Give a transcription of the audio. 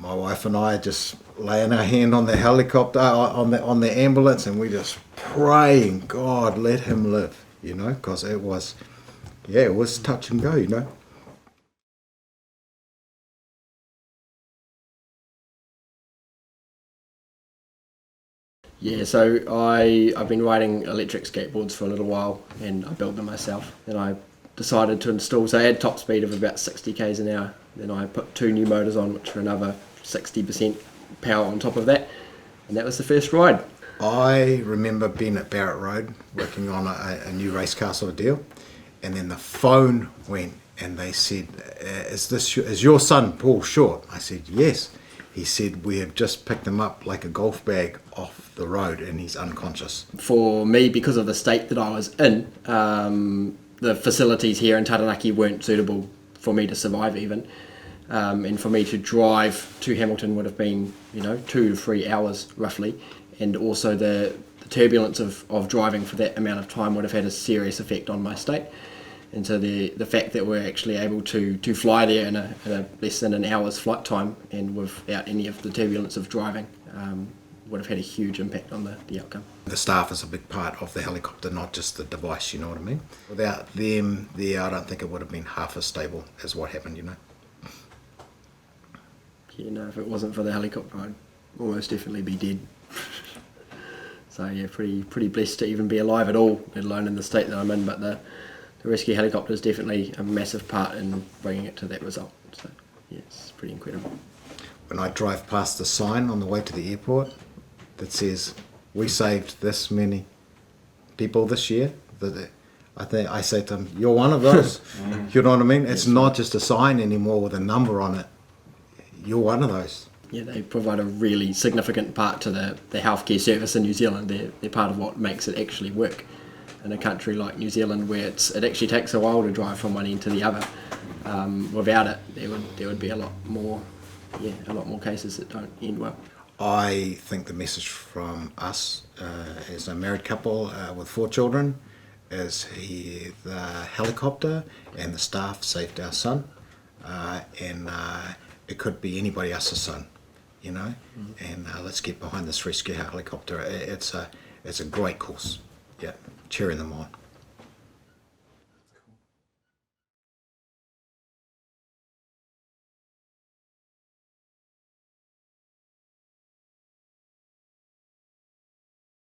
my wife and I just laying our hand on the helicopter, on the ambulance, and we just praying, God, let him live, because it was touch and go. Yeah, so I've been riding electric skateboards for a little while, and I built them myself. And I decided to install, so I had top speed of about 60 k's an hour. Then I put 2 new motors on, which are another 60% power on top of that, and that was the first ride. I remember being at Barrett Road working on a new race car sort of deal, and then the phone went and they said, is your son Paul Short? I said, yes. He said, we have just picked him up like a golf bag off the road and he's unconscious. For me, because of the state that I was in, the facilities here in Taranaki weren't suitable for me to survive even. And for me to drive to Hamilton would have been, 2 to 3 hours roughly. And also the turbulence of driving for that amount of time would have had a serious effect on my state. And so the fact that we're actually able to fly there in a less than an hour's flight time and without any of the turbulence of driving would have had a huge impact on the outcome. The staff is a big part of the helicopter, not just the device, you know what I mean? Without them there, I don't think it would have been half as stable as what happened, Yeah, no, if it wasn't for the helicopter, I'd almost definitely be dead. So yeah, pretty blessed to even be alive at all, let alone in the state that I'm in, but the rescue helicopter is definitely a massive part in bringing it to that result. So yeah, it's pretty incredible. When I drive past the sign on the way to the airport that says, we saved this many people this year, I say to them, you're one of those. You know what I mean? It's not just a sign anymore with a number on it. You're one of those. Yeah, they provide a really significant part to the healthcare service in New Zealand. They're part of what makes it actually work. In a country like New Zealand, where it actually takes a while to drive from one end to the other, without it, there would be a lot more cases that don't end well. I think the message from us as a married couple with 4 children is the helicopter and the staff saved our son, and it could be anybody else's son, and let's get behind this rescue helicopter. It's a great cause. Yeah, cheering them on.